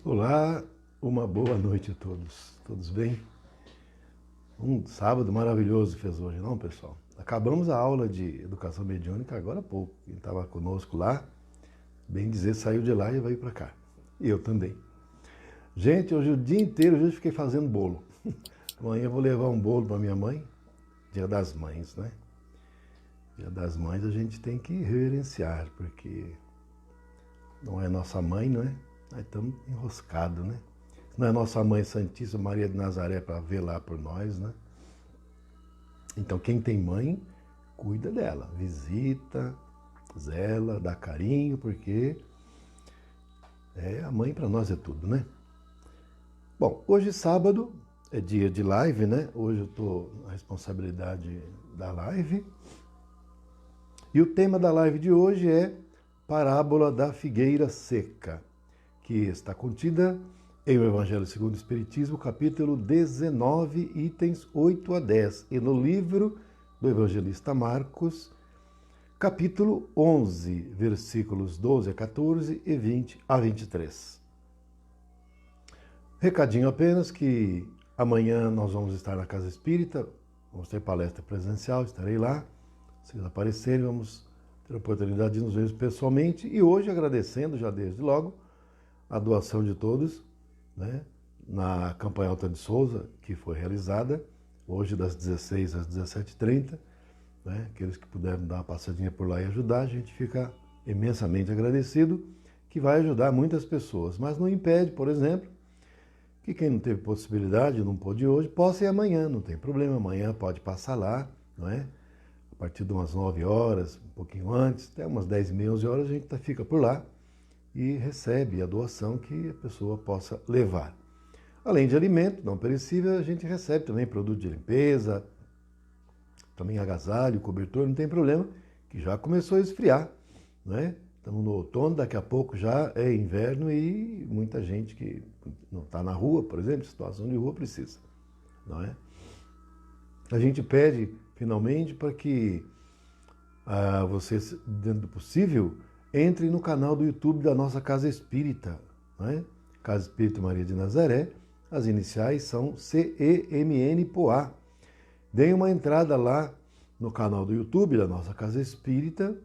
Olá, uma boa noite a todos. Todos bem? Um sábado maravilhoso fez hoje, não, pessoal? Acabamos a aula de educação mediúnica agora há pouco. Quem estava conosco lá, bem dizer, saiu de lá e veio para cá. E eu também. Gente, hoje o dia inteiro eu fiquei fazendo bolo. Amanhã eu vou levar um bolo para minha mãe, Dia das Mães, né? Dia das Mães a gente tem que reverenciar, porque não é nossa mãe, não é? Nós estamos enroscados, né? Não é nossa Mãe Santíssima Maria de Nazaré para velar por nós, né? Então quem tem mãe, cuida dela, visita, zela, dá carinho, porque a mãe para nós é tudo, né? Bom, hoje sábado é dia de live, né? Hoje eu estou na responsabilidade da live. E o tema da live de hoje é Parábola da Figueira Seca, que está contida em o Evangelho segundo o Espiritismo, capítulo 19, itens 8 a 10, e no livro do evangelista Marcos, capítulo 11, versículos 12 a 14 e 20 a 23. Recadinho apenas que amanhã nós vamos estar na Casa Espírita, vamos ter palestra presencial, estarei lá. Se vocês aparecerem, vamos ter a oportunidade de nos ver pessoalmente. E hoje, agradecendo já desde logo a doação de todos, né, na campanha Alta de Souza, que foi realizada, hoje das 16 às 17h30. Né, aqueles que puderam dar uma passadinha por lá e ajudar, a gente fica imensamente agradecido, que vai ajudar muitas pessoas. Mas não impede, por exemplo, que quem não teve possibilidade, não pôde hoje, possa ir amanhã, não tem problema. Amanhã pode passar lá, não é? A partir de umas 9 horas, um pouquinho antes, até umas 10h30, 11 horas, a gente fica por lá e recebe a doação que a pessoa possa levar. Além de alimento não perecível, a gente recebe também produto de limpeza, também agasalho, cobertor, não tem problema, que já começou a esfriar, não é? Estamos no outono, daqui a pouco já é inverno e muita gente que não está na rua, por exemplo, situação de rua precisa, não é? A gente pede, finalmente, para que vocês, dentro do possível, entrem no canal do YouTube da nossa Casa Espírita, não é? Casa Espírita Maria de Nazaré, as iniciais são CEMN-POA. Deem uma entrada lá no canal do YouTube da nossa Casa Espírita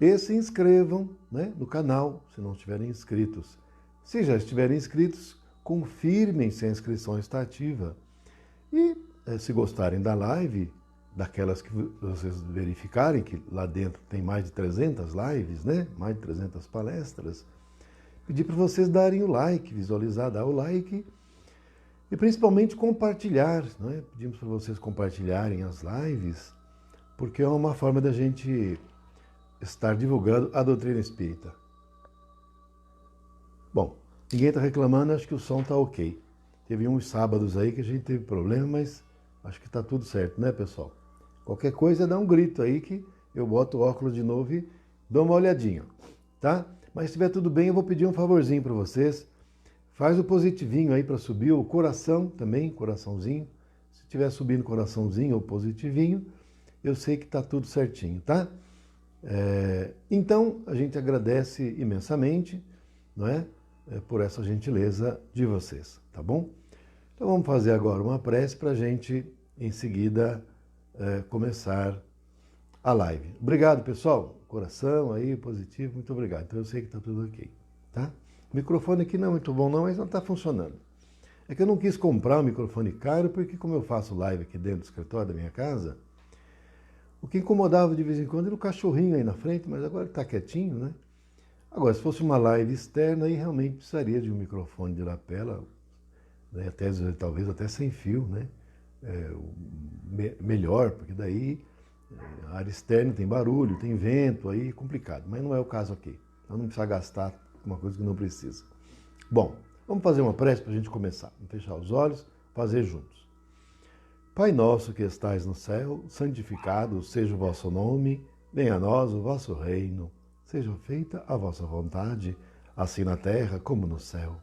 e se inscrevam, né, no canal, se não estiverem inscritos. Se já estiverem inscritos, confirmem se a inscrição está ativa. E se gostarem da live, daquelas que vocês verificarem, que lá dentro tem mais de 300 lives, né, mais de 300 palestras, pedir para vocês darem o like, visualizar, dar o like e principalmente compartilhar, né? Pedimos para vocês compartilharem as lives, porque é uma forma da gente estar divulgando a doutrina espírita. Bom, ninguém está reclamando, acho que o som está ok. Teve uns sábados aí que a gente teve problema, mas acho que está tudo certo, né, pessoal? Qualquer coisa, dá um grito aí que eu boto o óculos de novo e dou uma olhadinha, tá? Mas se estiver tudo bem, eu vou pedir um favorzinho para vocês. Faz o positivinho aí para subir, o coração também, coraçãozinho. Se estiver subindo coraçãozinho ou positivinho, eu sei que está tudo certinho, tá? Então, a gente agradece imensamente, não é? Por essa gentileza de vocês, tá bom? Então vamos fazer agora uma prece para a gente, em seguida, começar a live. Obrigado, pessoal. Coração aí, positivo, muito obrigado. Então eu sei que está tudo ok, tá? O microfone aqui não é muito bom não, mas não está funcionando. É que eu não quis comprar um microfone caro, porque como eu faço live aqui dentro do escritório da minha casa, o que incomodava de vez em quando era o cachorrinho aí na frente, mas agora está quietinho, né? Agora, se fosse uma live externa, aí realmente precisaria de um microfone de lapela, né? Até, talvez até sem fio, né? Melhor, porque daí a área externa tem barulho, tem vento, aí é complicado, mas não é o caso aqui. Então não precisa gastar uma coisa que não precisa. Bom, vamos fazer uma prece para a gente começar. Vamos fechar os olhos, fazer juntos. Pai nosso que estais no céu, santificado seja o vosso nome, venha a nós o vosso reino, seja feita a vossa vontade, assim na terra como no céu.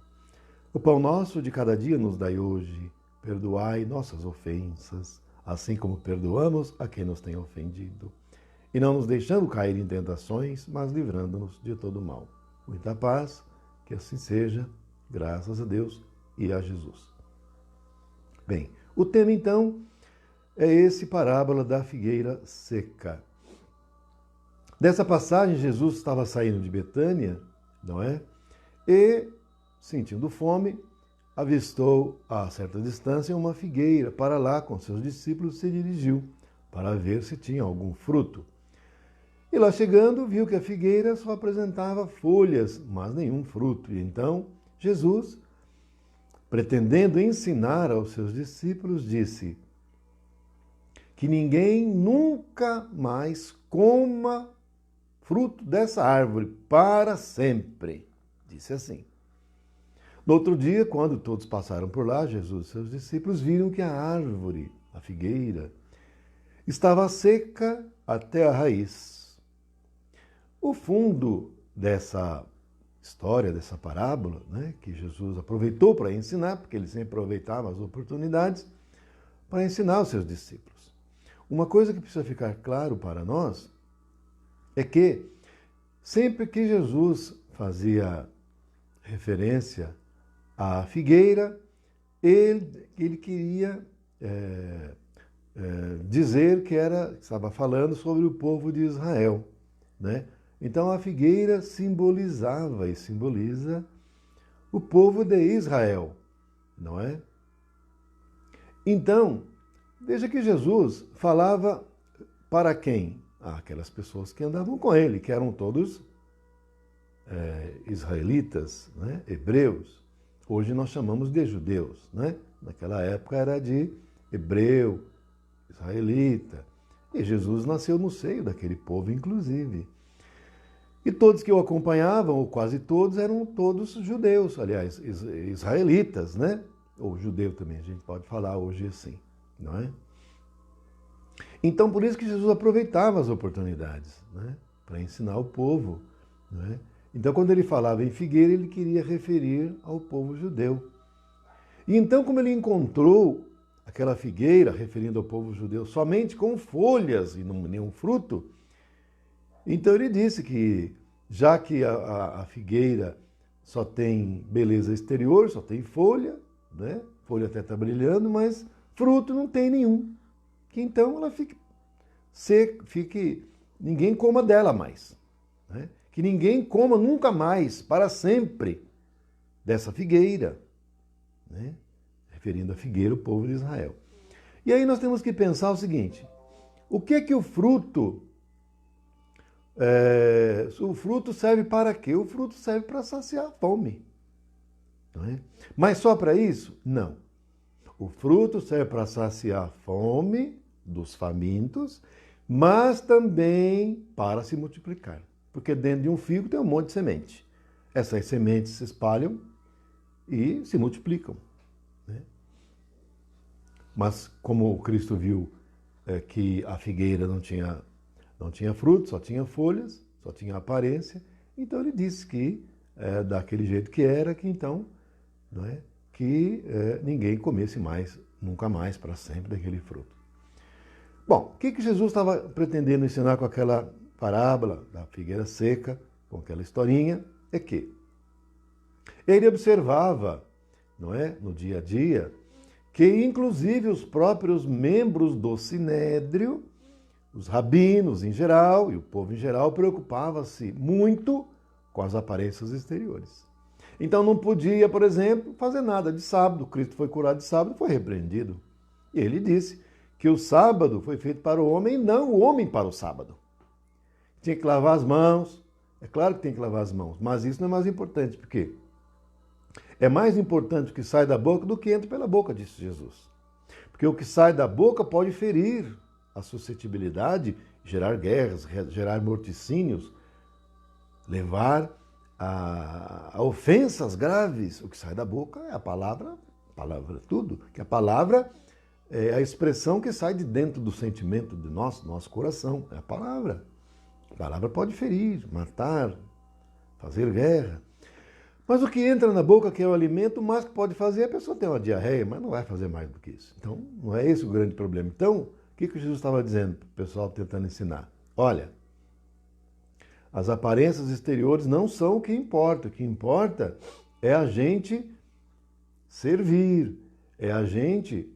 O pão nosso de cada dia nos dai hoje, perdoai nossas ofensas, assim como perdoamos a quem nos tem ofendido. E não nos deixando cair em tentações, mas livrando-nos de todo mal. Muita paz Que assim seja, graças a Deus e a Jesus. Bem, o tema então é esse parábola da figueira seca. Dessa passagem, Jesus estava saindo de Betânia, não é? E, sentindo fome, avistou a certa distância uma figueira. Para lá, com seus discípulos, se dirigiu para ver se tinha algum fruto. E lá chegando, viu que a figueira só apresentava folhas, mas nenhum fruto. E então, Jesus, pretendendo ensinar aos seus discípulos, disse que ninguém nunca mais coma fruto dessa árvore para sempre. Disse assim. No outro dia, quando todos passaram por lá, Jesus e seus discípulos viram que a árvore, a figueira, estava seca até a raiz. O fundo dessa história, dessa parábola, né, que Jesus aproveitou para ensinar, porque ele sempre aproveitava as oportunidades para ensinar os seus discípulos. Uma coisa que precisa ficar claro para nós é que sempre que Jesus fazia referência à figueira, ele queria dizer que estava falando sobre o povo de Israel, né? Então a figueira simbolizava e simboliza o povo de Israel, não é? Então, veja que Jesus falava para quem? Aquelas pessoas que andavam com ele, que eram todos israelitas, né? Hebreus. Hoje nós chamamos de judeus, né? Naquela época era de hebreu, israelita. E Jesus nasceu no seio daquele povo, inclusive. E todos que o acompanhavam, ou quase todos, eram todos judeus, aliás, israelitas, né? Ou judeu também, a gente pode falar hoje assim, não é? Então, por isso que Jesus aproveitava as oportunidades, né? Para ensinar o povo, não é? Então, quando ele falava em figueira, ele queria referir ao povo judeu. E então, como ele encontrou aquela figueira, referindo ao povo judeu, somente com folhas e nenhum fruto, então ele disse que, já que a figueira só tem beleza exterior, só tem folha, né? Folha até está brilhando, mas fruto não tem nenhum. Que então ela fique seca, ninguém coma dela mais, né? Que ninguém coma nunca mais, para sempre, dessa figueira, né? Referindo a figueira, o povo de Israel. E aí nós temos que pensar o seguinte: o que o fruto serve para quê? O fruto serve para saciar a fome. Não é? Mas só para isso? Não. O fruto serve para saciar a fome dos famintos, mas também para se multiplicar. Porque dentro de um figo tem um monte de semente. Essas sementes se espalham e se multiplicam. Né? Mas como o Cristo viu que a figueira não tinha fruto, só tinha folhas, só tinha aparência, então ele disse que daquele jeito que era, que então, não é, que ninguém comesse mais, nunca mais, para sempre, daquele fruto. Bom, o que Jesus estava pretendendo ensinar com aquela parábola da figueira seca, com aquela historinha, é que ele observava, não é, no dia a dia, que inclusive os próprios membros do Sinédrio, os rabinos em geral e o povo em geral, preocupava-se muito com as aparências exteriores. Então não podia, por exemplo, fazer nada de sábado. Cristo foi curado de sábado e foi repreendido. E ele disse que o sábado foi feito para o homem, não o homem para o sábado. Tinha que lavar as mãos. É claro que tem que lavar as mãos, mas isso não é mais importante, porque é mais importante o que sai da boca do que entra pela boca, disse Jesus. Porque o que sai da boca pode ferir a suscetibilidade, gerar guerras, gerar morticínios, levar a ofensas graves. O que sai da boca é a palavra tudo, que a palavra é a expressão que sai de dentro do sentimento de nosso coração, é a palavra. A palavra pode ferir, matar, fazer guerra. Mas o que entra na boca, que é o alimento, o mais que pode fazer é a pessoa ter uma diarreia, mas não vai fazer mais do que isso. Então, não é esse o grande problema. Então, o que Jesus estava dizendo para o pessoal tentando ensinar? Olha, As aparências exteriores não são o que importa. O que importa é a gente servir, é a gente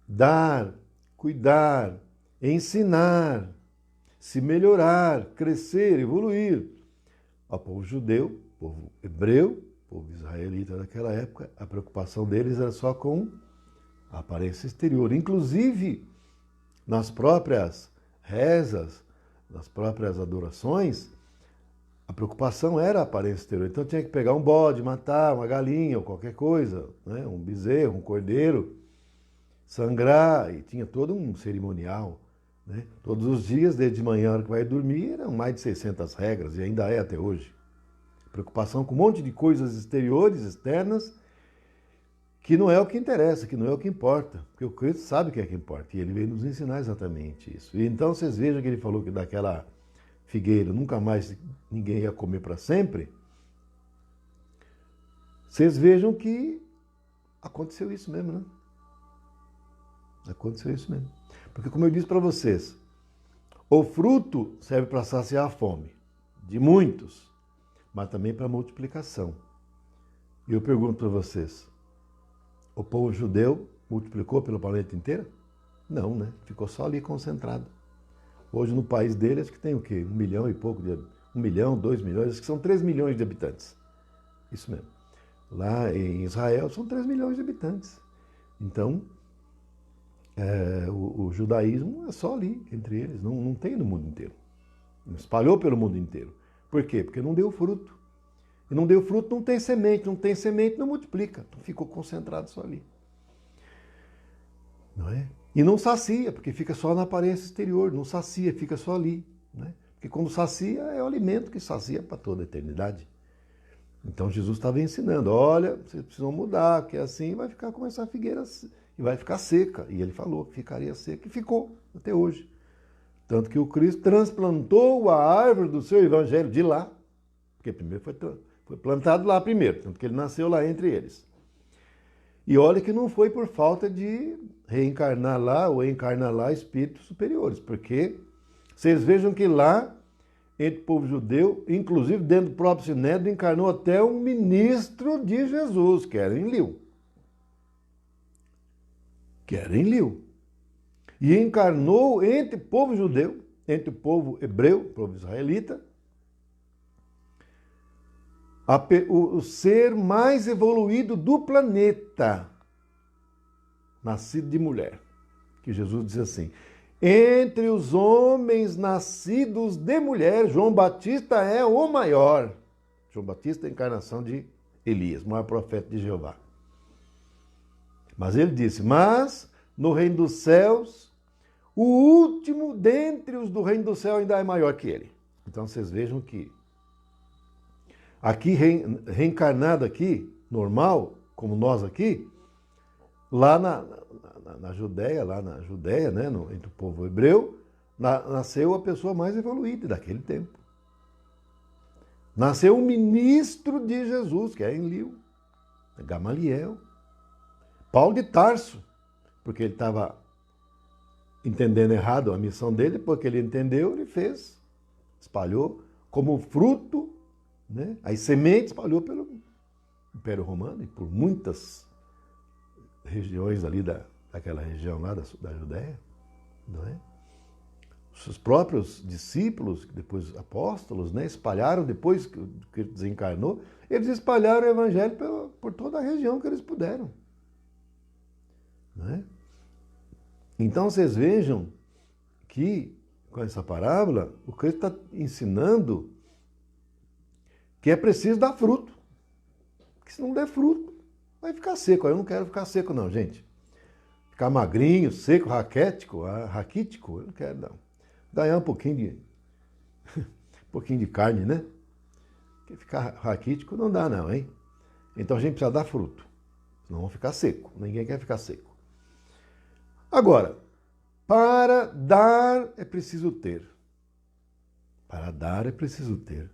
dar, cuidar, ensinar, se melhorar, crescer, evoluir. O povo judeu, o povo hebreu, o povo israelita daquela época, a preocupação deles era só com a aparência exterior. Inclusive, nas próprias rezas, nas próprias adorações, a preocupação era a aparência exterior. Então tinha que pegar um bode, matar uma galinha ou qualquer coisa, né? Um bezerro, um cordeiro, sangrar, e tinha todo um cerimonial. Né? Todos os dias, desde de manhã, a hora que vai dormir, eram mais de 600 regras, e ainda é até hoje. Preocupação com um monte de coisas exteriores, externas, que não é o que interessa, que não é o que importa. Porque o Cristo sabe o que é que importa, e ele veio nos ensinar exatamente isso. E então vocês vejam que ele falou que daquela figueira nunca mais ninguém ia comer para sempre. Vocês vejam que aconteceu isso mesmo, né? Aconteceu isso mesmo. Porque, como eu disse para vocês, o fruto serve para saciar a fome de muitos, mas também para multiplicação. E eu pergunto para vocês, o povo judeu multiplicou pelo planeta inteiro? Não, né? Ficou só ali concentrado. Hoje no país deles, que tem o quê? 1 milhão e pouco, 1 milhão, 2 milhões, acho que são 3 milhões de habitantes. Isso mesmo. Lá em Israel são 3 milhões de habitantes. Então, o judaísmo é só ali, entre eles, não tem no mundo inteiro. Não espalhou pelo mundo inteiro. Por quê? Porque não deu fruto. E não deu fruto, não tem semente, não multiplica. Então ficou concentrado só ali. Não é? E não sacia, porque fica só na aparência exterior, não sacia, fica só ali. Né? Porque quando sacia, é o alimento que sacia para toda a eternidade. Então Jesus estava ensinando, olha, vocês precisam mudar, porque assim vai começar a figueira e vai ficar seca. E ele falou que ficaria seca, e ficou até hoje. Tanto que o Cristo transplantou a árvore do seu evangelho de lá, porque primeiro foi plantado lá primeiro, tanto que ele nasceu lá entre eles. E olha que não foi por falta de reencarnar lá ou encarnar lá espíritos superiores, porque vocês vejam que lá, entre o povo judeu, inclusive dentro do próprio Sinédrio, encarnou até um ministro de Jesus, que era Enlil. E encarnou entre o povo judeu, entre o povo hebreu, o povo israelita, o ser mais evoluído do planeta, nascido de mulher. Que Jesus diz assim, entre os homens nascidos de mulher, João Batista é o maior. João Batista é a encarnação de Elias, o maior profeta de Jeová. Mas ele disse, mas no reino dos céus, o último dentre os do reino do céu ainda é maior que ele. Então vocês vejam que aqui, reencarnado aqui, normal, como nós aqui, lá na Judéia, né, entre o povo hebreu, nasceu a pessoa mais evoluída daquele tempo. Nasceu um ministro de Jesus, que é Enlil, Gamaliel, Paulo de Tarso, porque ele estava entendendo errado a missão dele, depois que ele entendeu, ele fez, espalhou como fruto, né? As sementes espalhou pelo Império Romano e por muitas regiões ali daquela região lá da Judéia, não é? Os próprios discípulos, depois apóstolos, né, espalharam, depois que ele desencarnou, eles espalharam o evangelho por toda a região que eles puderam. Não é? Então vocês vejam que, com essa parábola, o Cristo está ensinando que é preciso dar fruto. Porque se não der fruto, vai ficar seco. Eu não quero ficar seco não, gente. Ficar magrinho, seco, raquítico, eu não quero não. Ganhar um pouquinho de carne, né? Porque ficar raquítico não dá não, hein? Então a gente precisa dar fruto. Senão vamos ficar seco. Ninguém quer ficar seco. Agora, para dar é preciso ter. Para dar é preciso ter.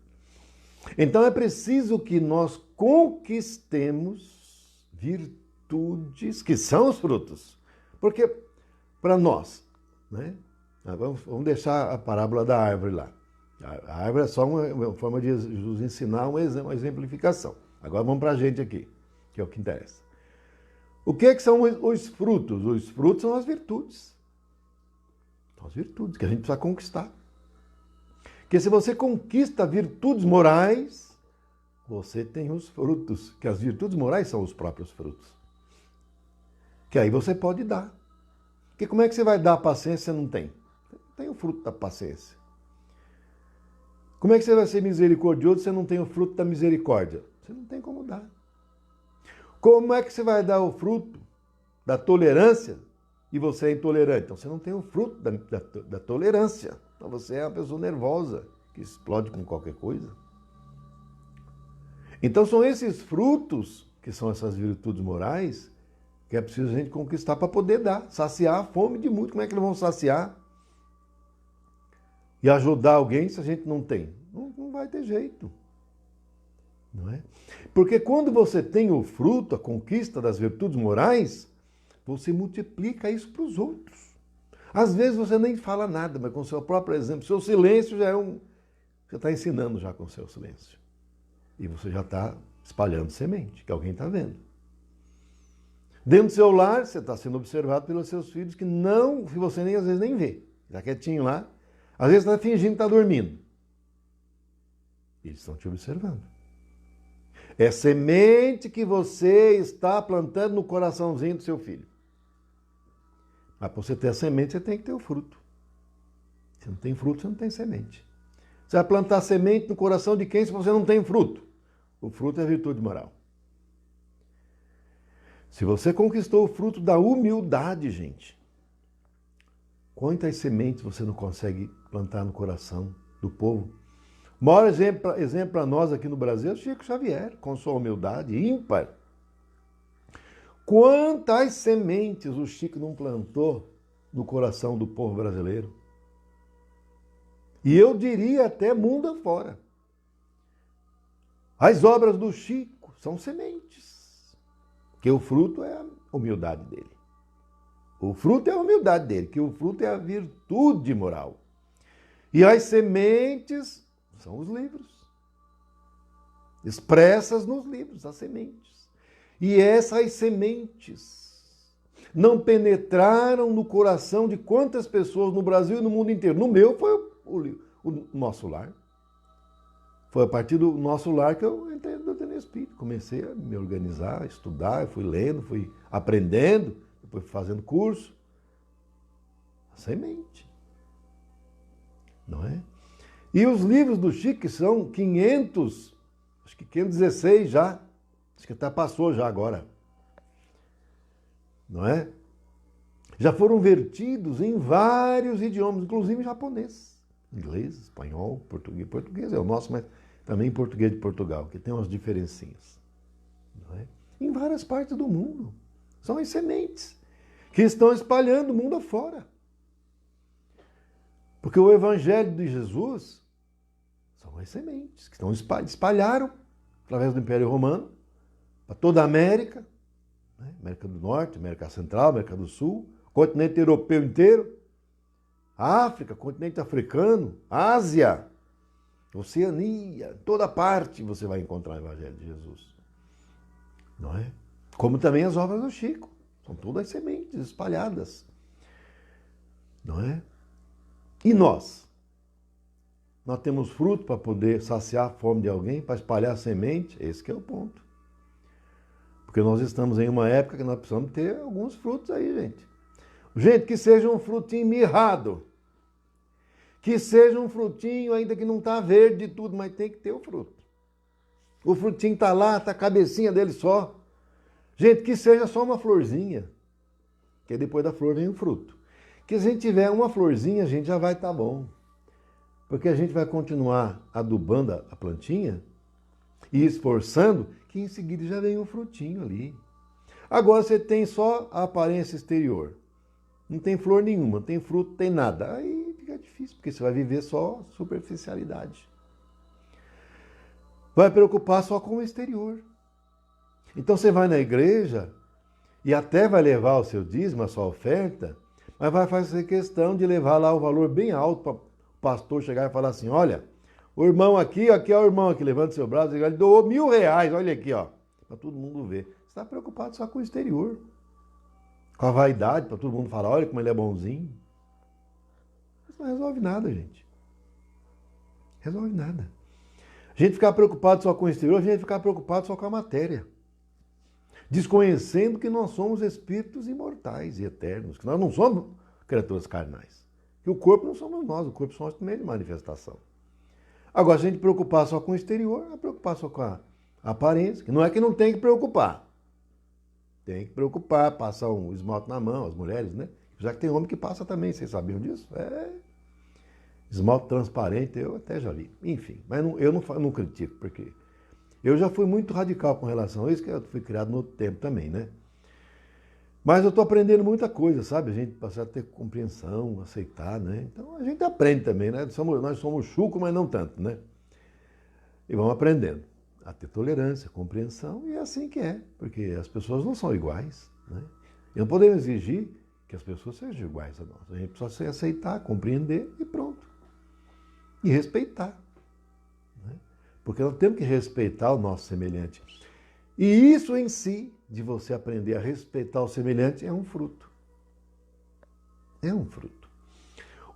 Então é preciso que nós conquistemos virtudes que são os frutos. Porque para nós, né? Vamos deixar a parábola da árvore lá. A árvore é só uma forma de Jesus ensinar uma exemplificação. Agora vamos para a gente aqui, que é o que interessa. O que são os frutos? Os frutos são as virtudes. São as virtudes que a gente precisa conquistar. Porque se você conquista virtudes morais, você tem os frutos. Que as virtudes morais são os próprios frutos. Que aí você pode dar. Porque como é que você vai dar a paciência se você não tem? Você não tem o fruto da paciência. Como é que você vai ser misericordioso se você não tem o fruto da misericórdia? Você não tem como dar. Como é que você vai dar o fruto da tolerância e você é intolerante? Então você não tem o fruto da tolerância. Então você é uma pessoa nervosa, que explode com qualquer coisa. Então são esses frutos, que são essas virtudes morais, que é preciso a gente conquistar para poder dar, saciar a fome de muitos. Como é que eles vão saciar? E ajudar alguém se a gente não tem? Não vai ter jeito. Não é? Porque quando você tem o fruto, a conquista das virtudes morais, você multiplica isso para os outros. Às vezes você nem fala nada, mas com o seu próprio exemplo, seu silêncio já é você está ensinando já com o seu silêncio. E você já está espalhando semente, que alguém está vendo. Dentro do seu lar, você está sendo observado pelos seus filhos, que você às vezes nem vê. Está quietinho lá. Às vezes está fingindo que está dormindo. Eles estão te observando. É semente que você está plantando no coraçãozinho do seu filho. Mas para você ter a semente, você tem que ter o fruto. Se não tem fruto, você não tem semente. Você vai plantar semente no coração de quem se você não tem fruto? O fruto é a virtude moral. Se você conquistou o fruto da humildade, gente, quantas sementes você não consegue plantar no coração do povo? O maior exemplo para nós aqui no Brasil é o Chico Xavier, com sua humildade ímpar. Quantas sementes o Chico não plantou no coração do povo brasileiro? E eu diria até mundo afora. As obras do Chico são sementes, que o fruto é a humildade dele. O fruto é a humildade dele, que o fruto é a virtude moral. E as sementes são os livros, expressas nos livros, as sementes. E essas sementes não penetraram no coração de quantas pessoas no Brasil e no mundo inteiro. No meu foi o nosso lar. Foi a partir do nosso lar que eu entrei no doutrina espírita. Comecei a me organizar, a estudar, fui lendo, fui aprendendo, depois fui fazendo curso. A semente. Não é? E os livros do Chico, que são 516 já, acho que até passou já agora, não é? Já foram vertidos em vários idiomas, inclusive japonês, inglês, espanhol, português. Português é o nosso, mas também português de Portugal, que tem umas diferencinhas, não é? Em várias partes do mundo. São as sementes que estão espalhando o mundo afora. Porque o Evangelho de Jesus são as sementes que espalharam através do Império Romano para toda a América, né? América do Norte, América Central, América do Sul, continente europeu inteiro, África, continente africano, Ásia, Oceania, toda parte você vai encontrar o Evangelho de Jesus. Não é? Como também as obras do Chico. São todas sementes espalhadas. Não é? E nós? Nós temos fruto para poder saciar a fome de alguém, para espalhar a semente? Esse que é o ponto. Porque nós estamos em uma época que nós precisamos ter alguns frutos aí, gente. Gente, que seja um frutinho mirrado. Que seja um frutinho ainda que não está verde e tudo, mas tem que ter o fruto. O frutinho está lá, está a cabecinha dele só. Gente, que seja só uma florzinha. Que depois da flor vem o fruto. Que se a gente tiver uma florzinha, a gente já vai estar bom. Porque a gente vai continuar adubando a plantinha e esforçando, que em seguida já vem um frutinho ali. Agora você tem só a aparência exterior. Não tem flor nenhuma, não tem fruto, não tem nada. Aí fica difícil, porque você vai viver só superficialidade. Vai preocupar só com o exterior. Então você vai na igreja e até vai levar o seu dízimo, a sua oferta, mas vai fazer questão de levar lá o valor bem alto para pastor chegar e falar assim, olha, o irmão aqui é o irmão aqui, levanta seu braço, ele doou R$1.000, olha aqui, ó, para todo mundo ver. Você está preocupado só com o exterior, com a vaidade, para todo mundo falar, olha como ele é bonzinho. Isso não resolve nada, gente. Resolve nada. A gente ficar preocupado só com o exterior, a gente ficar preocupado só com a matéria. Desconhecendo que nós somos espíritos imortais e eternos, que nós não somos criaturas carnais. Que o corpo não somos nós, o corpo são os meios de manifestação. Agora, se a gente preocupar só com o exterior, é preocupar só com a aparência, que não é que não tem que preocupar. Tem que preocupar, passar um esmalte na mão, as mulheres, né? Já que tem homem que passa também, vocês sabiam disso? Esmalte transparente, eu até já vi. Enfim, mas eu não critico, porque eu já fui muito radical com relação a isso, que eu fui criado no outro tempo também, né? Mas eu estou aprendendo muita coisa, sabe? A gente passa a ter compreensão, aceitar, né? Então a gente aprende também, né? Nós somos chucro, mas não tanto, né? E vamos aprendendo a ter tolerância, compreensão, e é assim que é, porque as pessoas não são iguais, né? E não podemos exigir que as pessoas sejam iguais a nós. A gente precisa aceitar, compreender e pronto. E respeitar. Né? Porque nós temos que respeitar o nosso semelhante. E isso em si, de você aprender a respeitar o semelhante, é um fruto. É um fruto.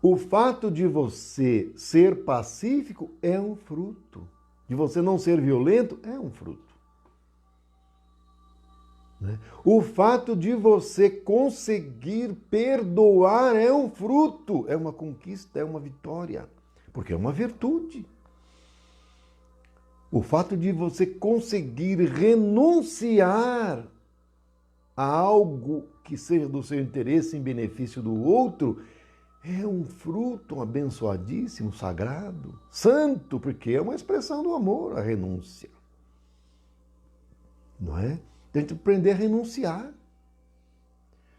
O fato de você ser pacífico é um fruto. De você não ser violento é um fruto. Né? O fato de você conseguir perdoar é um fruto, é uma conquista, é uma vitória, porque é uma virtude. O fato de você conseguir renunciar a algo que seja do seu interesse em benefício do outro é um fruto abençoadíssimo, sagrado, santo, porque é uma expressão do amor, a renúncia. Não é? A gente aprender a renunciar.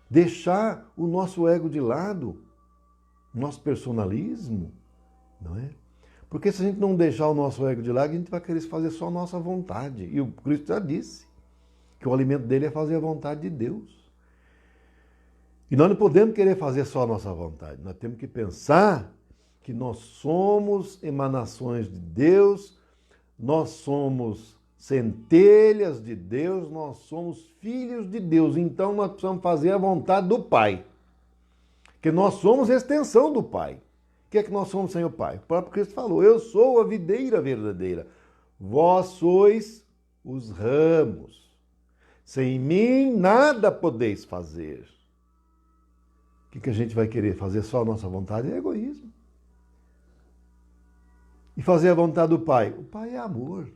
Deixar o nosso ego de lado, o nosso personalismo, não é? Porque se a gente não deixar o nosso ego de lado, a gente vai querer fazer só a nossa vontade. E o Cristo já disse que o alimento dele é fazer a vontade de Deus. E nós não podemos querer fazer só a nossa vontade. Nós temos que pensar que nós somos emanações de Deus, nós somos centelhas de Deus, nós somos filhos de Deus. Então nós precisamos fazer a vontade do Pai. Que nós somos extensão do Pai. O que é que nós somos sem o Pai? O próprio Cristo falou, eu sou a videira verdadeira. Vós sois os ramos. Sem mim nada podeis fazer. O que a gente vai querer? Fazer só a nossa vontade? É egoísmo. E fazer a vontade do Pai? O Pai é amor.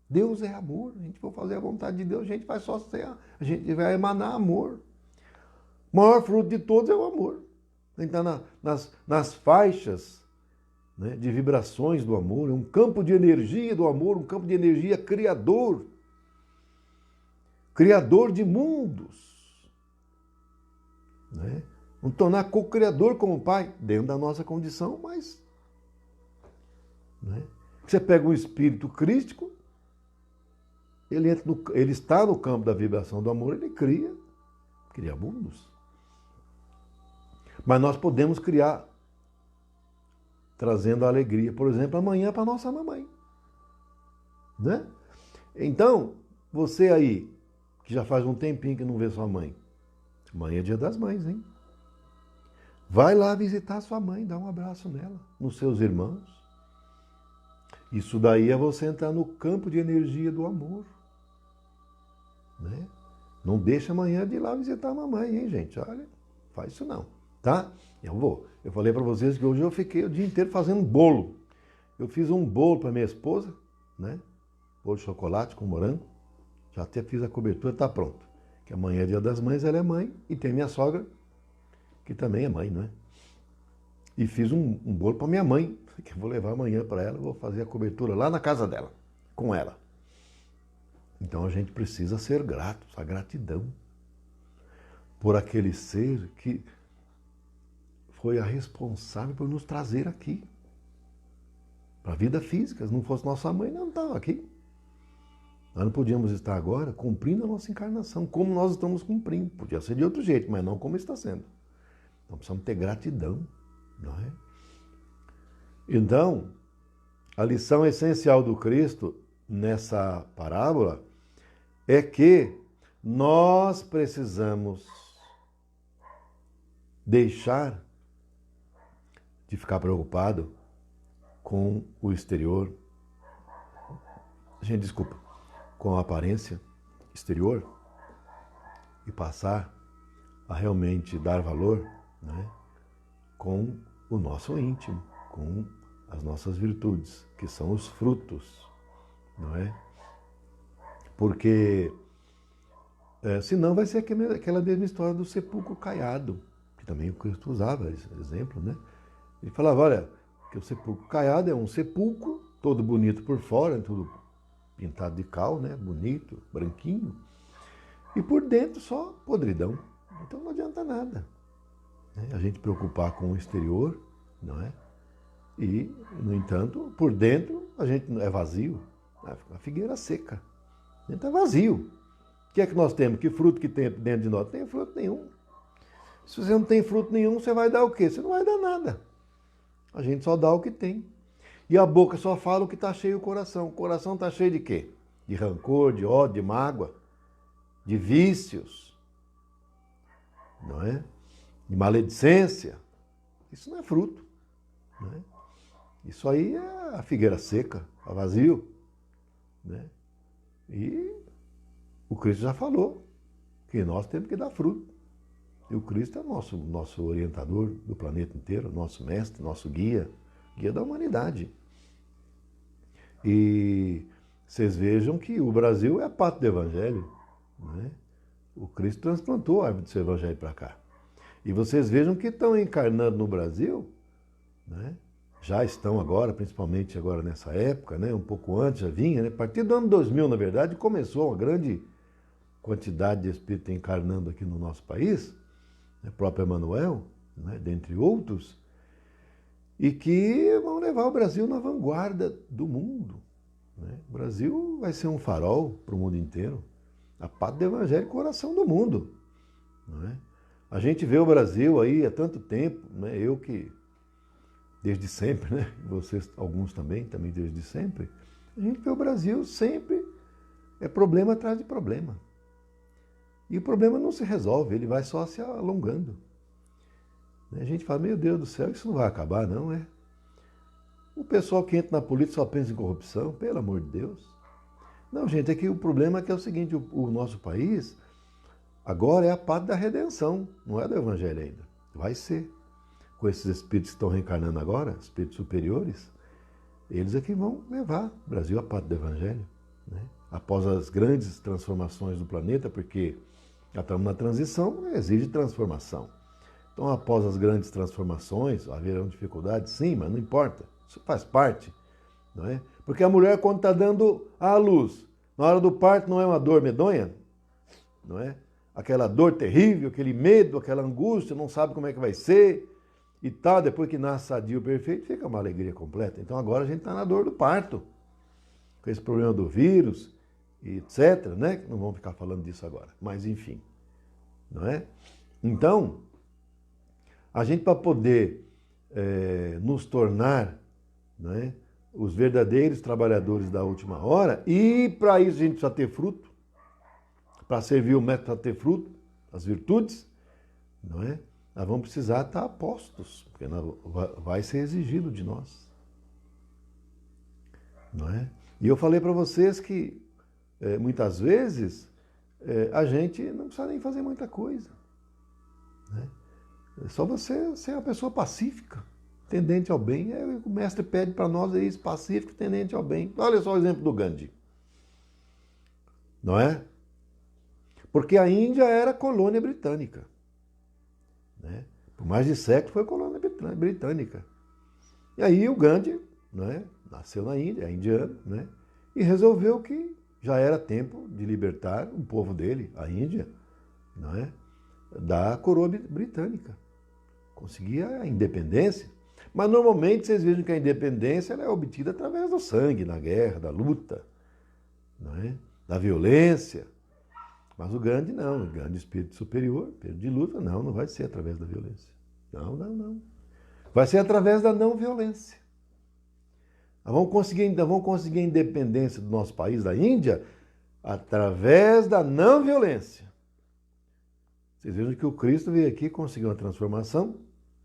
Deus é amor. A gente for fazer a vontade de Deus, a gente vai só ser, a gente vai emanar amor. O maior fruto de todos é o amor. Tem que estar nas faixas, né, de vibrações do amor, um campo de energia do amor, um campo de energia criador. Criador de mundos. Né? Vamos tornar co-criador como o Pai, dentro da nossa condição, mas... Né? Você pega um espírito crístico, ele está no campo da vibração do amor, ele cria mundos. Mas nós podemos criar, trazendo a alegria, por exemplo, amanhã para a nossa mamãe. Né? Então, você aí, que já faz um tempinho que não vê sua mãe, amanhã é dia das mães, hein? Vai lá visitar sua mãe, dá um abraço nela, nos seus irmãos. Isso daí é você entrar no campo de energia do amor. Né? Não deixa amanhã de ir lá visitar a mamãe, hein, gente? Olha, faz isso não, tá? Eu vou. Eu falei para vocês que hoje eu fiquei o dia inteiro fazendo bolo. Eu fiz um bolo para minha esposa, né? Bolo de chocolate com morango. Já até fiz a cobertura, está pronto. Que amanhã é dia das mães, ela é mãe. E tem minha sogra, que também é mãe, não é? E fiz um bolo para minha mãe, que eu vou levar amanhã para ela, vou fazer a cobertura lá na casa dela, com ela. Então a gente precisa ser gratos, a gratidão por aquele ser que foi a responsável por nos trazer aqui, para a vida física. Se não fosse nossa mãe, não estava aqui. Nós não podíamos estar agora cumprindo a nossa encarnação, como nós estamos cumprindo. Podia ser de outro jeito, mas não como está sendo. Então precisamos ter gratidão, não é? Então, a lição essencial do Cristo nessa parábola é que nós precisamos deixar de ficar preocupado com o exterior, desculpa, com a aparência exterior e passar a realmente dar valor, né, com o nosso íntimo, com as nossas virtudes, que são os frutos, não é? Porque senão vai ser aquela mesma história do sepulcro caiado, que também o Cristo usava esse exemplo, né? Ele falava, olha, que o sepulcro caiado é um sepulcro, todo bonito por fora, tudo pintado de cal, né? Bonito, branquinho, e por dentro só podridão. Então não adianta nada, né? A gente preocupar com o exterior, não é? E, no entanto, por dentro a gente é vazio, a figueira seca, a gente é vazio. O que é que nós temos? Que fruto que tem dentro de nós? Não tem fruto nenhum. Se você não tem fruto nenhum, você vai dar o quê? Você não vai dar nada. A gente só dá o que tem. E a boca só fala o que está cheio o coração. O coração está cheio de quê? De rancor, de ódio, de mágoa, de vícios, não é? De maledicência. Isso não é fruto, não é? Isso aí é a figueira seca, a vazio, né? E o Cristo já falou que nós temos que dar fruto. E o Cristo é o nosso orientador do planeta inteiro, nosso mestre, nosso guia da humanidade. E vocês vejam que o Brasil é a pátria do Evangelho, né? O Cristo transplantou a árvore do seu Evangelho para cá. E vocês vejam que estão encarnando no Brasil, né? Já estão agora, principalmente agora nessa época, né? Um pouco antes já vinha, né? A partir do ano 2000, na verdade, começou uma grande quantidade de espíritos encarnando aqui no nosso país, o próprio Emmanuel, né, dentre outros, e que vão levar o Brasil na vanguarda do mundo, né? O Brasil vai ser um farol para o mundo inteiro, a pátria do Evangelho, coração do mundo, não é? A gente vê o Brasil aí há tanto tempo, né? Eu que desde sempre, né? Vocês, alguns também desde sempre, a gente vê o Brasil sempre é problema atrás de problema. E o problema não se resolve, ele vai só se alongando. A gente fala, meu Deus do céu, isso não vai acabar, não é? O pessoal que entra na política só pensa em corrupção, pelo amor de Deus. Não, gente, é que o problema é que é o seguinte, o nosso país agora é a pátria da redenção, não é do Evangelho ainda. Vai ser. Com esses espíritos que estão reencarnando agora, espíritos superiores, eles é que vão levar o Brasil à pátria do Evangelho, né? Após as grandes transformações do planeta, porque já estamos na transição, exige transformação. Então, após as grandes transformações, haverão dificuldades, sim, mas não importa. Isso faz parte, não é? Porque a mulher, quando está dando à luz, na hora do parto, não é uma dor medonha, não é? Aquela dor terrível, aquele medo, aquela angústia, não sabe como é que vai ser e tal. Depois que nasce sadio, perfeito, fica uma alegria completa. Então, agora a gente está na dor do parto, com esse problema do vírus, e etc., né? Não vamos ficar falando disso agora, mas enfim, não é? Então, a gente para poder nos tornar, não é, os verdadeiros trabalhadores da última hora, e para isso a gente precisa ter fruto, para servir o método precisa ter fruto, as virtudes, não é? Nós vamos precisar estar apostos, porque vai ser exigido de nós, não é? E eu falei para vocês que muitas vezes a gente não precisa nem fazer muita coisa, né? É só você ser uma pessoa pacífica, tendente ao bem. O mestre pede para nós isso, pacífico, tendente ao bem. Olha só o exemplo do Gandhi, não é? Porque a Índia era colônia britânica, né? Por mais de século foi colônia britânica. E aí o Gandhi, não é, nasceu na Índia, é indiano, né? E resolveu que já era tempo de libertar o povo dele, a Índia, não é, da coroa britânica. Conseguia a independência. Mas normalmente vocês vejam que a independência ela é obtida através do sangue, na guerra, da luta, não é? Da violência. Mas o Gandhi não, o Gandhi, espírito superior, espírito de luta, não vai ser através da violência. Não. Vai ser através da não violência. Ainda vamos conseguir a independência do nosso país, da Índia, através da não violência. Vocês vejam que o Cristo veio aqui e conseguiu uma transformação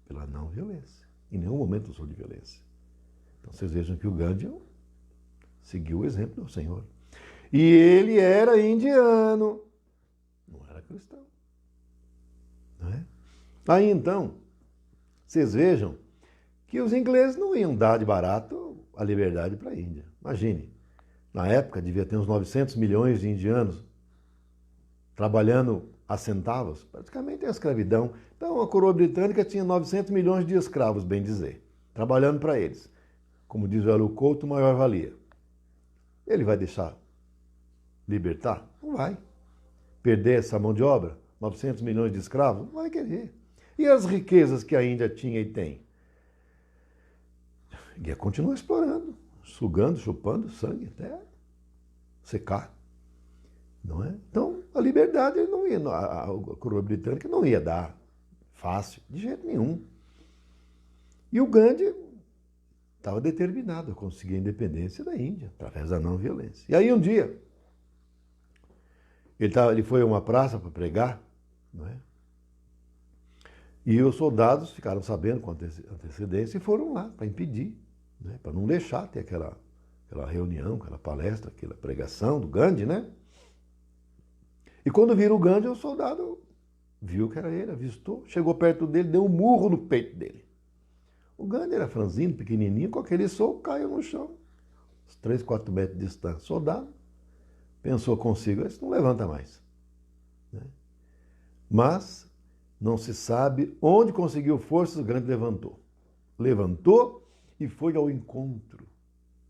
pela não violência. Em nenhum momento usou de violência. Então vocês vejam que o Gandhi seguiu o exemplo do Senhor. E ele era indiano, não era cristão. Não é? Aí então, vocês vejam que os ingleses não iam dar de barato a liberdade para a Índia. Imagine, na época devia ter uns 900 milhões de indianos trabalhando a centavos, praticamente é a escravidão. Então a coroa britânica tinha 900 milhões de escravos, bem dizer, trabalhando para eles. Como diz o Hélio Couto, maior valia. Ele vai deixar libertar? Não vai. Perder essa mão de obra? 900 milhões de escravos? Não vai querer. E as riquezas que a Índia tinha e tem? Ia continuar explorando, sugando, chupando sangue até secar. Não é? Então, a liberdade não ia, a coroa britânica não ia dar fácil, de jeito nenhum. E o Gandhi estava determinado a conseguir a independência da Índia, através da não violência. E aí um dia, ele foi a uma praça para pregar, não é? E os soldados ficaram sabendo com antecedência e foram lá para impedir, né? Para não deixar ter aquela reunião, aquela palestra, aquela pregação do Gandhi, né? E quando viram o Gandhi, o soldado viu que era ele, avistou, chegou perto dele, deu um murro no peito dele. O Gandhi era franzino, pequenininho, com aquele soco caiu no chão, uns 3, 4 metros de distância. O soldado pensou consigo, esse não levanta mais. Né? Mas não se sabe onde conseguiu forças, o Gandhi levantou. Levantou e foi ao encontro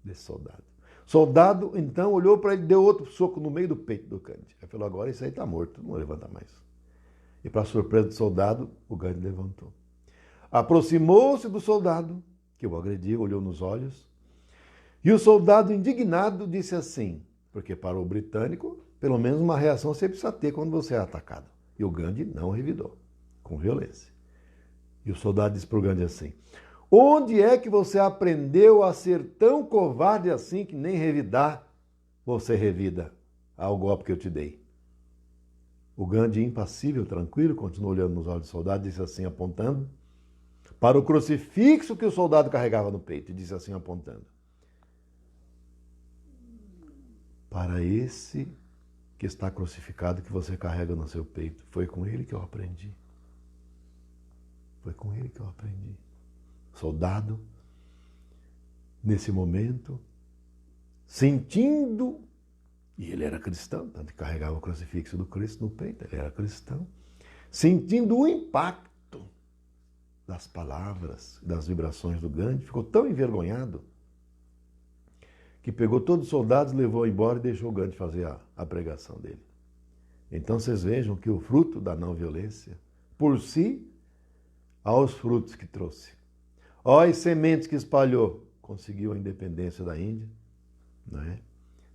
desse soldado. O soldado, então, olhou para ele, deu outro soco no meio do peito do Gandhi. Ele falou, agora esse aí está morto, não levanta mais. E para surpresa do soldado, o Gandhi levantou. Aproximou-se do soldado, que o agrediu, olhou nos olhos, e o soldado, indignado, disse assim, porque para o britânico, pelo menos uma reação você precisa ter quando você é atacado. E o Gandhi não revidou, com violência. E o soldado disse para o Gandhi assim, onde é que você aprendeu a ser tão covarde assim que nem revidar você revida ao golpe que eu te dei? O Gandhi, impassível, tranquilo, continuou olhando nos olhos do soldado, disse assim, apontando para o crucifixo que o soldado carregava no peito, e disse assim, apontando, para esse que está crucificado que você carrega no seu peito, foi com ele que eu aprendi. Foi com ele que eu aprendi. Soldado, nesse momento, sentindo, e ele era cristão, tanto que carregava o crucifixo do Cristo no peito, ele era cristão, sentindo o impacto das palavras, das vibrações do Gandhi, ficou tão envergonhado que pegou todos os soldados, levou embora e deixou o Gandhi fazer a pregação dele. Então vocês vejam que o fruto da não violência, por si, aos frutos que trouxe. As sementes que espalhou, conseguiu a independência da Índia, não é?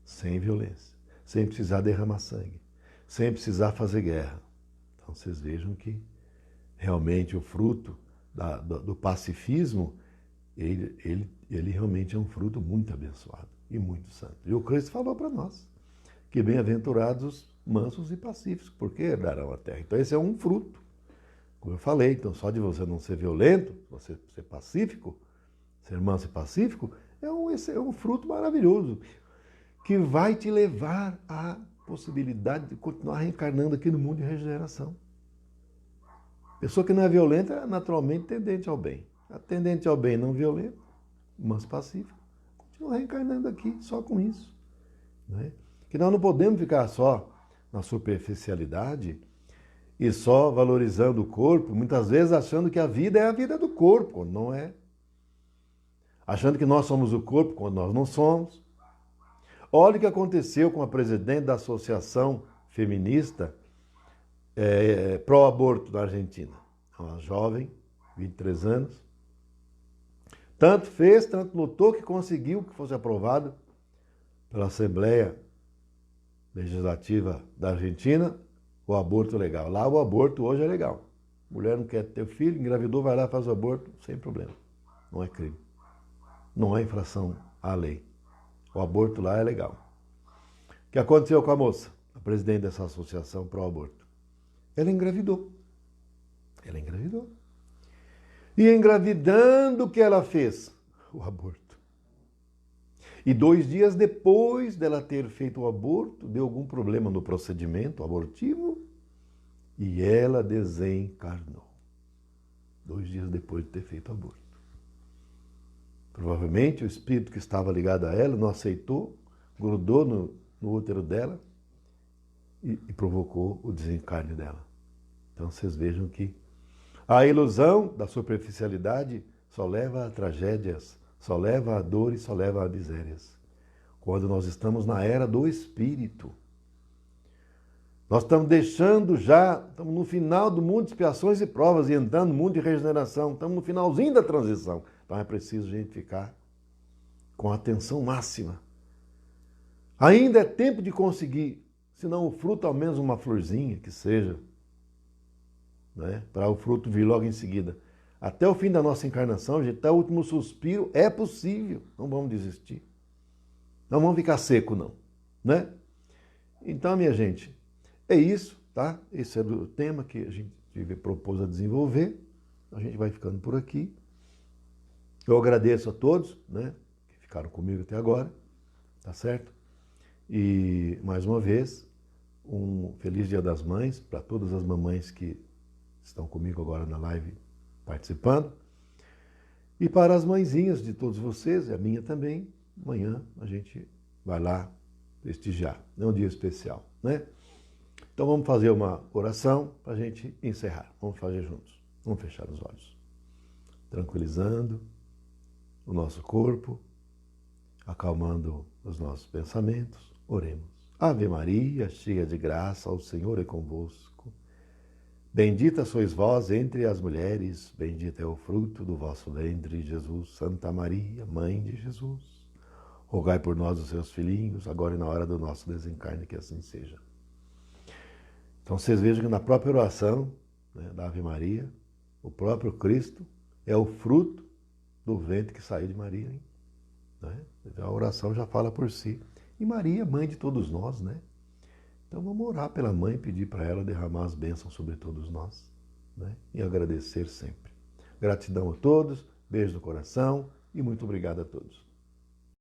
Sem violência, sem precisar derramar sangue, sem precisar fazer guerra. Então vocês vejam que realmente o fruto do pacifismo, ele realmente é um fruto muito abençoado e muito santo. E o Cristo falou para nós que bem-aventurados os mansos e pacíficos, porque herdarão a terra. Então esse é um fruto. Como eu falei, então só de você não ser violento, você ser pacífico, ser manso e pacífico, é um fruto maravilhoso que vai te levar à possibilidade de continuar reencarnando aqui no mundo de regeneração. Pessoa que não é violenta é naturalmente tendente ao bem. A tendente ao bem não violento, mas pacífico, continua reencarnando aqui só com isso. Não é? Que nós não podemos ficar só na superficialidade e só valorizando o corpo, muitas vezes achando que a vida é a vida do corpo, quando não é. Achando que nós somos o corpo, quando nós não somos. Olha o que aconteceu com a presidente da Associação Feminista pró-aborto da Argentina. Uma jovem, 23 anos. Tanto fez, tanto lutou que conseguiu que fosse aprovado pela Assembleia Legislativa da Argentina o aborto legal. Lá o aborto hoje é legal. Mulher não quer ter filho, engravidou, vai lá, faz o aborto, sem problema. Não é crime. Não é infração a lei. O aborto lá é legal. O que aconteceu com a moça, a presidente dessa associação pró-aborto? Ela engravidou. Ela engravidou. E engravidando, o que ela fez? O aborto. E 2 dias depois dela ter feito o aborto, deu algum problema no procedimento abortivo e ela desencarnou. 2 dias depois de ter feito o aborto. Provavelmente o espírito que estava ligado a ela não aceitou, grudou no útero dela e provocou o desencarne dela. Então vocês vejam que a ilusão da superficialidade só leva a tragédias, só leva a dores, só leva a misérias. Quando nós estamos na era do Espírito. Nós estamos deixando já, estamos no final do mundo de expiações e provas e entrando no mundo de regeneração. Estamos no finalzinho da transição. Então é preciso a gente ficar com atenção máxima. Ainda é tempo de conseguir, se não o fruto, ao menos uma florzinha que seja, né? Para o fruto vir logo em seguida. Até o fim da nossa encarnação, gente, até o último suspiro, é possível. Não vamos desistir. Não vamos ficar seco, não. Né? Então, minha gente, é isso, tá? Esse é o tema que a gente propôs a desenvolver. A gente vai ficando por aqui. Eu agradeço a todos, né, que ficaram comigo até agora, tá certo? E, mais uma vez, um feliz Dia das Mães para todas as mamães que estão comigo agora na live participando. E para as mãezinhas de todos vocês, e a minha também, amanhã a gente vai lá prestigiar. É um dia especial, né? Então vamos fazer uma oração para a gente encerrar. Vamos fazer juntos. Vamos fechar os olhos. Tranquilizando o nosso corpo, acalmando os nossos pensamentos. Oremos. Ave Maria, cheia de graça, o Senhor é convosco. Bendita sois vós entre as mulheres, bendito é o fruto do vosso ventre, Jesus. Santa Maria, Mãe de Jesus, rogai por nós, os seus filhinhos, agora e na hora do nosso desencarne, que assim seja. Então vocês vejam que na própria oração, né, da Ave Maria, o próprio Cristo é o fruto do ventre que saiu de Maria. Hein? Né? Então a oração já fala por si. E Maria, mãe de todos nós, né? Então vamos orar pela mãe, pedir para ela derramar as bênçãos sobre todos nós, né? E agradecer sempre. Gratidão a todos, beijo no coração e muito obrigado a todos.